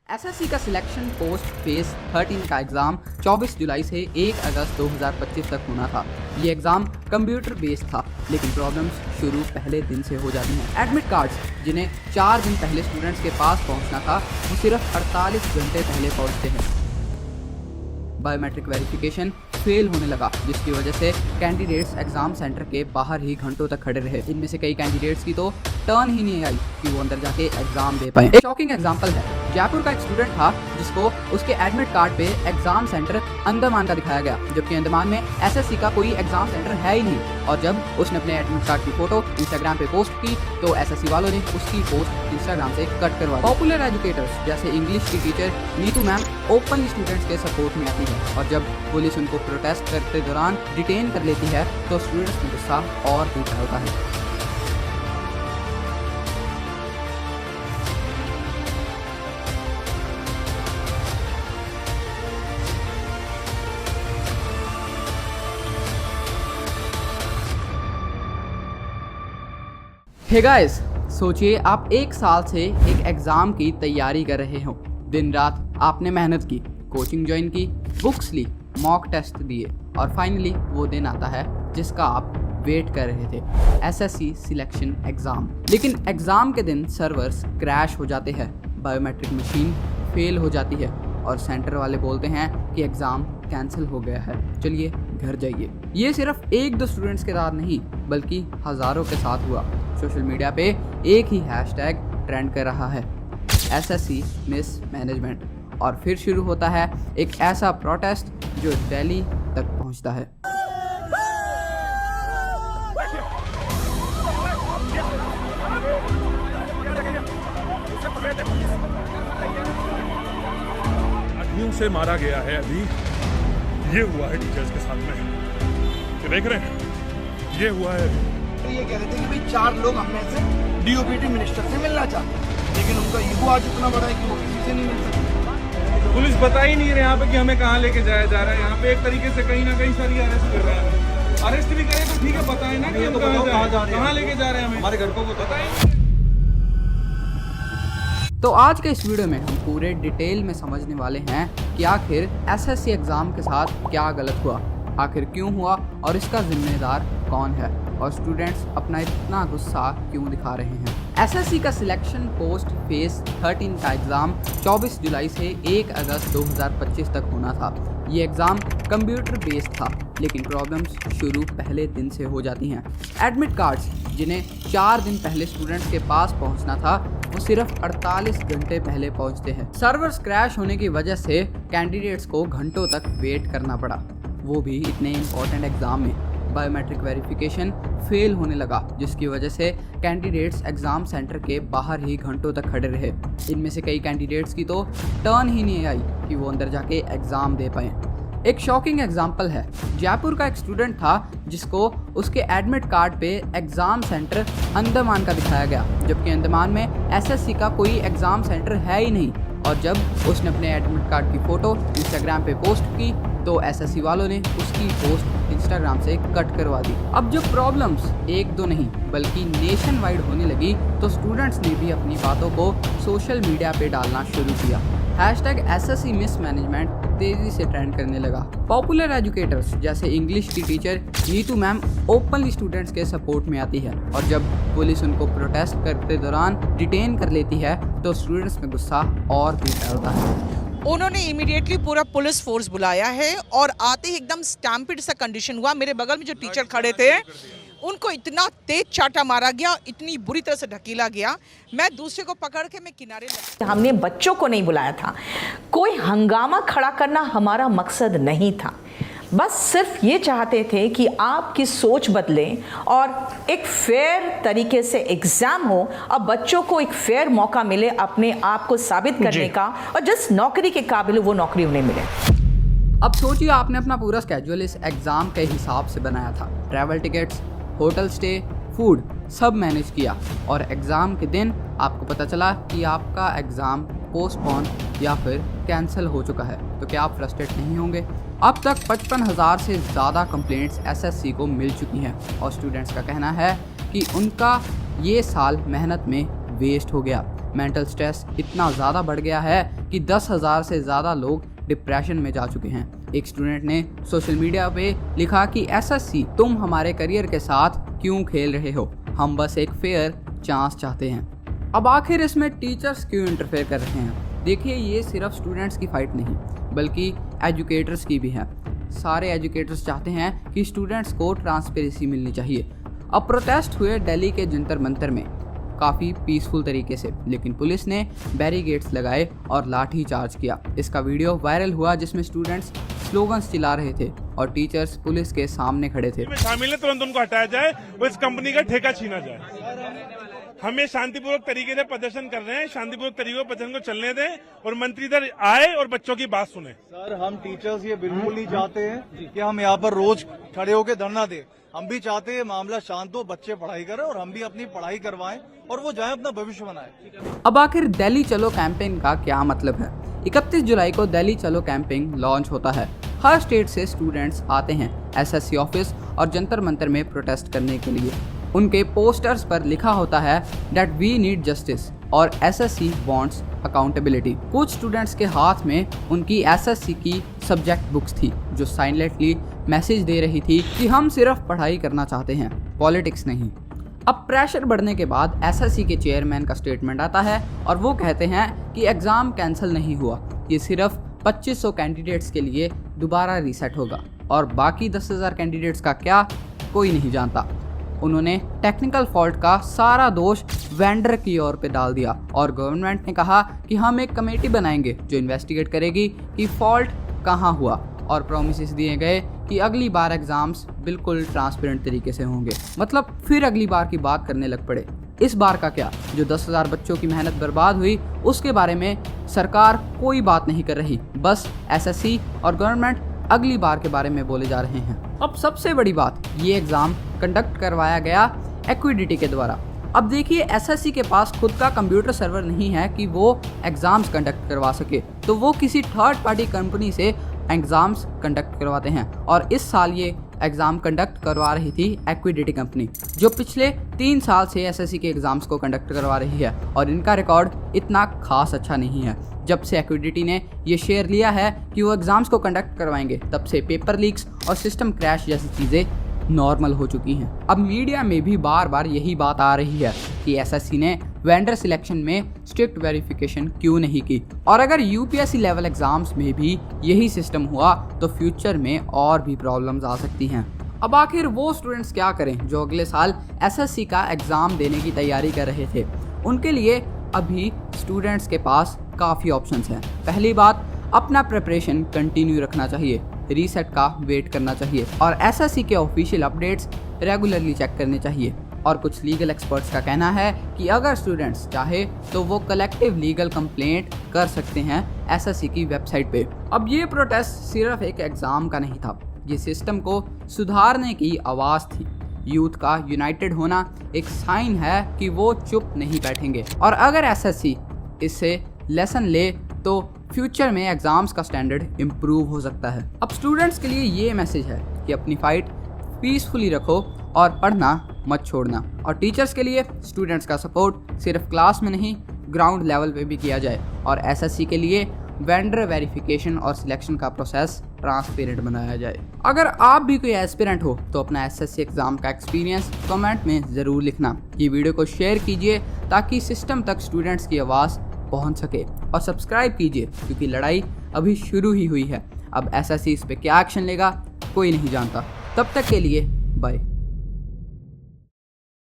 SSC का selection post phase 13 का exam 24 जुलाई से 1 अगस्त 2025 तक होना था। ये एग्ज़ाम कंप्यूटर बेस्ड था, लेकिन प्रॉब्लम्स शुरू पहले दिन से हो जाती हैं। एडमिट कार्ड्स जिन्हें 4 दिन पहले स्टूडेंट्स के पास पहुंचना था, वो सिर्फ 48 घंटे पहले पहुंचते हैं। बायोमेट्रिक वेरिफिकेशन फेल होने लगा, जिसकी वजह से कैंडिडेट्स एग्जाम सेंटर के बाहर ही घंटों तक खड़े रहे। इनमें से कई कैंडिडेट्स की तो टर्न ही नहीं आई कि वो अंदर जाके एग्जाम दे पाए। एक शॉकिंग एग्जांपल है, जयपुर का एक स्टूडेंट था जिसको उसके एडमिट कार्ड पे एग्जाम सेंटर अंडमान का दिखाया गया, जबकि अंडमान में एसएससी का कोई एग्जाम सेंटर है ही नहीं। और जब उसने अपने एडमिट कार्ड की फोटो इंस्टाग्राम पे पोस्ट की तो एसएससी वालों ने उसकी पोस्ट इंस्टाग्राम से कट करवा दी। पॉपुलर एजुकेटर्स जैसे इंग्लिश की teacher Neetu ma'am openly students के सपोर्ट में आती है, और जब पुलिस उनको प्रोटेस्ट करते दौरान डिटेन कर लेती है तो स्टूडेंट्स में गुस्सा और भी होता है। हे गाइस, सोचिए आप 1 साल से एक एग्ज़ाम की तैयारी कर रहे हो। दिन रात आपने मेहनत की, कोचिंग ज्वाइन की, बुक्स ली, मॉक टेस्ट दिए, और फाइनली वो दिन आता है जिसका आप वेट कर रहे थे, एसएससी सिलेक्शन एग्ज़ाम। लेकिन एग्ज़ाम के दिन सर्वर्स क्रैश हो जाते हैं, बायोमेट्रिक मशीन फेल हो जाती है और सेंटर वाले बोलते हैं कि एग्ज़ाम कैंसिल हो गया है, चलिए घर जाइए। ये सिर्फ 1-2 स्टूडेंट्स के साथ नहीं, बल्कि हज़ारों के साथ हुआ। सोशल मीडिया पे एक ही हैशटैग ट्रेंड कर रहा है, एसएससी मिस मैनेजमेंट, और फिर शुरू होता है एक ऐसा प्रोटेस्ट जो दिल्ली तक पहुंचता है। से मारा गया है, अभी ये हुआ है टीचर्स के साथ में, ये देख रहे हैं, ये हुआ है। तो ये कह रहे थे कि भाई 4 लोग हम में से डीओपीटी मिनिस्टर से मिलना चाहते हैं, लेकिन उनका ईगो आज इतना बड़ा है कि वो किसी से नहीं मिल सकते। पुलिस बता ही नहीं रहे यहाँ पे कि हमें कहाँ लेके जाया जा रहा है। यहाँ पे एक तरीके से कहीं ना कहीं सारी अरेस्ट कर रहा है। अरेस्ट भी करें तो ठीक है, बताएं ना कि हम कहाँ लेके जा रहे हैं, हमें हमारे घर को बताएं। तो आज के इस वीडियो में हम पूरे डिटेल में समझने वाले हैं कि आखिर एसएससी एग्ज़ाम के साथ क्या गलत हुआ, आखिर क्यों हुआ और इसका जिम्मेदार कौन है, और स्टूडेंट्स अपना इतना गुस्सा क्यों दिखा रहे हैं। एसएससी का सिलेक्शन पोस्ट फेज 13 का एग्ज़ाम 24 जुलाई से 1 अगस्त 2025 तक होना था। ये एग्ज़ाम कंप्यूटर बेस्ड था, लेकिन प्रॉब्लम्स शुरू पहले दिन से हो जाती हैं। एडमिट कार्ड्स जिन्हें 4 दिन पहले स्टूडेंट्स के पास पहुंचना था, वो सिर्फ 48 घंटे पहले पहुंचते हैं। सर्वर्स क्रैश होने की वजह से कैंडिडेट्स को घंटों तक वेट करना पड़ा, वो भी इतने इम्पोर्टेंट एग्ज़ाम में। बायोमेट्रिक वेरिफिकेशन फेल होने लगा, जिसकी वजह से कैंडिडेट्स एग्ज़ाम सेंटर के बाहर ही घंटों तक खड़े रहे। इनमें से कई कैंडिडेट्स की तो टर्न ही नहीं आई कि वो अंदर जाके एग्ज़ाम दे पाएँ। एक शॉकिंग एग्जाम्पल है, जयपुर का एक स्टूडेंट था जिसको उसके एडमिट कार्ड पे एग्ज़ाम सेंटर अंडमान का दिखाया गया, जबकि अंडमान में एसएससी का कोई एग्ज़ाम सेंटर है ही नहीं। और जब उसने अपने एडमिट कार्ड की फ़ोटो इंस्टाग्राम पे पोस्ट की तो एसएससी वालों ने उसकी पोस्ट इंस्टाग्राम से कट करवा दी। अब जब प्रॉब्लम्स 1-2 नहीं बल्कि नेशन वाइड होने लगी तो स्टूडेंट्स ने भी अपनी बातों को सोशल मीडिया पे डालना शुरू किया। हैशटैग एसएससी मिस मैनेजमेंट तेजी से ट्रेंड करने लगा। पॉपुलर एजुकेटर्स जैसे इंग्लिश की teacher Neetu ma'am openly students के सपोर्ट में आती है, और जब पुलिस उनको प्रोटेस्ट करते दौरान डिटेन कर लेती है तो स्टूडेंट्स में गुस्सा और भी फैलता है। उन्होंने इमीडिएटली पूरा पुलिस फोर्स बुलाया है और आते ही एकदम स्टैम्पिड सा कंडीशन हुआ। मेरे बगल में जो टीचर खड़े थे उनको इतना तेज चाटा मारा गया, इतनी बुरी तरह से ढकेला गया, मैं दूसरे को पकड़ के मैं किनारे लगी। हमने बच्चों को नहीं बुलाया था, कोई हंगामा खड़ा करना हमारा मकसद नहीं था। बस सिर्फ ये चाहते थे कि आपकी सोच बदले और एक फेयर तरीके से एग्जाम हो और बच्चों को एक फेयर मौका मिले अपने आप को साबित करने का, और जिस नौकरी के काबिल वो नौकरी उन्हें मिले। अब सोचिए, आपने अपना पूरा स्केड्यूल इस एग्ज़ाम के हिसाब से बनाया था, travel tickets, hotel stay, food सब मैनेज किया, और एग्ज़ाम के दिन आपको पता चला कि आपका एग्ज़ाम पोस्टपोन या फिर कैंसिल हो चुका है, तो क्या आप फ्रस्ट्रेट नहीं होंगे? अब तक 55,000 से ज़्यादा कंप्लेंट्स एसएससी को मिल चुकी हैं, और स्टूडेंट्स का कहना है कि उनका ये साल मेहनत में वेस्ट हो गया। मेंटल स्ट्रेस इतना ज़्यादा बढ़ गया है कि 10,000 से ज़्यादा लोग डिप्रेशन में जा चुके हैं। एक स्टूडेंट ने सोशल मीडिया पे लिखा कि एसएससी तुम हमारे करियर के साथ क्यों खेल रहे हो, हम बस एक फेयर चांस चाहते हैं। अब आखिर इसमें टीचर्स क्यों इंटरफेयर कर रहे हैं? देखिए, ये सिर्फ स्टूडेंट्स की फाइट नहीं बल्कि एजुकेटर्स की भी है। सारे एजुकेटर्स चाहते हैं कि स्टूडेंट्स को ट्रांसपेरेंसी मिलनी चाहिए। अब प्रोटेस्ट हुए दिल्ली के जंतर मंतर में काफ़ी पीसफुल तरीके से, लेकिन पुलिस ने बैरिकेड्स लगाए और लाठी चार्ज किया। इसका वीडियो वायरल हुआ जिसमें स्टूडेंट्स स्लोगन्स चिल्ला रहे थे और टीचर्स पुलिस के सामने खड़े थे। शामिल है, तुरंत उनको हटाया जाए और इस कंपनी का ठेका छीना जाए। हमें शांतिपूर्वक तरीके से प्रदर्शन कर रहे हैं, शांतिपूर्वक तरीके से प्रदर्शन को चलने दें और मंत्री इधर आए और बच्चों की बात सुने। सर, हम टीचर्स ये बिल्कुल नहीं चाहते हैं कि हम यहाँ पर रोज खड़े होकर धरना दें। हम भी चाहते हैं मामला शांत हो, बच्चे पढ़ाई करें और हम भी अपनी पढ़ाई करवाएं और वो जाए अपना भविष्य बनाए। अब आखिर दिल्ली चलो कैंपेन का क्या मतलब है? 31 जुलाई को दिल्ली चलो कैंपेन लॉन्च होता है। हर स्टेट से स्टूडेंट्स आते हैं एसएससी ऑफिस और जंतर मंतर में प्रोटेस्ट करने के लिए। उनके पोस्टर्स पर लिखा होता है दैट वी नीड जस्टिस और एसएससी वांट्स अकाउंटेबिलिटी। कुछ स्टूडेंट्स के हाथ में उनकी एसएससी की सब्जेक्ट बुक्स थी जो साइलेंटली मैसेज दे रही थी कि हम सिर्फ पढ़ाई करना चाहते हैं, पॉलिटिक्स नहीं। अब प्रेशर बढ़ने के बाद एसएससी के चेयरमैन का स्टेटमेंट आता है और वो कहते हैं कि एग्ज़ाम कैंसिल नहीं हुआ, ये सिर्फ 2500 कैंडिडेट्स के लिए दोबारा रीसेट होगा और बाकी 10,000 कैंडिडेट्स का क्या कोई नहीं जानता। उन्होंने टेक्निकल फॉल्ट का सारा दोष वेंडर की ओर पे डाल दिया और गवर्नमेंट ने कहा कि हम एक कमेटी बनाएंगे जो इन्वेस्टिगेट करेगी कि फॉल्ट कहाँ हुआ और प्रॉमिसेस दिए गए कि अगली बार एग्जाम्स बिल्कुल ट्रांसपेरेंट तरीके से होंगे। मतलब फिर अगली बार की बात करने लग पड़े। इस बार का क्या, जो 10,000 बच्चों की मेहनत बर्बाद हुई उसके बारे में सरकार कोई बात नहीं कर रही, बस एसएससी और गवर्नमेंट अगली बार के बारे में बोले जा रहे हैं। अब सबसे बड़ी बात, ये एग्ज़ाम कंडक्ट करवाया गया एक्विडिटी के द्वारा। अब देखिए, एसएससी के पास खुद का कंप्यूटर सर्वर नहीं है कि वो एग्ज़ाम्स कंडक्ट करवा सके, तो वो किसी थर्ड पार्टी कंपनी से एग्ज़ाम्स कंडक्ट करवाते हैं और इस साल ये एग्ज़ाम कंडक्ट करवा रही थी एक्विडिटी कंपनी, जो पिछले 3 साल से एसएससी के एग्ज़ाम्स को कंडक्ट करवा रही है और इनका रिकॉर्ड इतना खास अच्छा नहीं है। जब से एक्विडिटी ने ये शेयर लिया है कि वो एग्ज़ाम्स को कंडक्ट करवाएंगे, तब से पेपर लीक्स और सिस्टम क्रैश जैसी चीज़ें नॉर्मल हो चुकी हैं। अब मीडिया में भी बार बार यही बात आ रही है कि एसएससी ने वेंडर सिलेक्शन में स्ट्रिक्ट वेरिफिकेशन क्यों नहीं की, और अगर यूपीएससी लेवल एग्जाम्स में भी यही सिस्टम हुआ तो फ्यूचर में और भी प्रॉब्लम्स आ सकती हैं। अब आखिर वो स्टूडेंट्स क्या करें जो अगले साल एसएससी का एग्ज़ाम देने की तैयारी कर रहे थे? उनके लिए अभी स्टूडेंट्स के पास काफ़ी ऑप्शंस हैं। पहली बात, अपना प्रिपरेशन कंटिन्यू रखना चाहिए, रीसेट का वेट करना चाहिए और एसएससी के ऑफिशियल अपडेट्स रेगुलरली चेक करने चाहिए। और कुछ लीगल एक्सपर्ट्स का कहना है कि अगर स्टूडेंट्स चाहे तो वो कलेक्टिव लीगल कंप्लेंट कर सकते हैं एसएससी की वेबसाइट पे। अब ये प्रोटेस्ट सिर्फ एक एग्ज़ाम का नहीं था, ये सिस्टम को सुधारने की आवाज़ थी। यूथ का यूनाइटेड होना एक साइन है कि वो चुप नहीं बैठेंगे और अगर एसएससी इससे लेसन ले तो फ्यूचर में एग्जाम्स का स्टैंडर्ड इम्प्रूव हो सकता है। अब स्टूडेंट्स के लिए ये मैसेज है कि अपनी फाइट पीसफुली रखो और पढ़ना मत छोड़ना। और टीचर्स के लिए स्टूडेंट्स का सपोर्ट सिर्फ क्लास में नहीं, ग्राउंड लेवल पे भी किया जाए और एसएससी के लिए वेंडर वेरिफिकेशन और सिलेक्शन का प्रोसेस ट्रांसपेरेंट बनाया जाए। अगर आप भी कोई एस्पिरेंट हो तो अपना एसएससी एग्जाम का एक्सपीरियंस कमेंट में ज़रूर लिखना। ये वीडियो को शेयर कीजिए ताकि सिस्टम तक स्टूडेंट्स की आवाज़ पहुंच सके और सब्सक्राइब कीजिए क्योंकि लड़ाई अभी शुरू ही हुई है। अब एसएससी इस पे क्या एक्शन लेगा कोई नहीं जानता। तब तक के लिए बाय।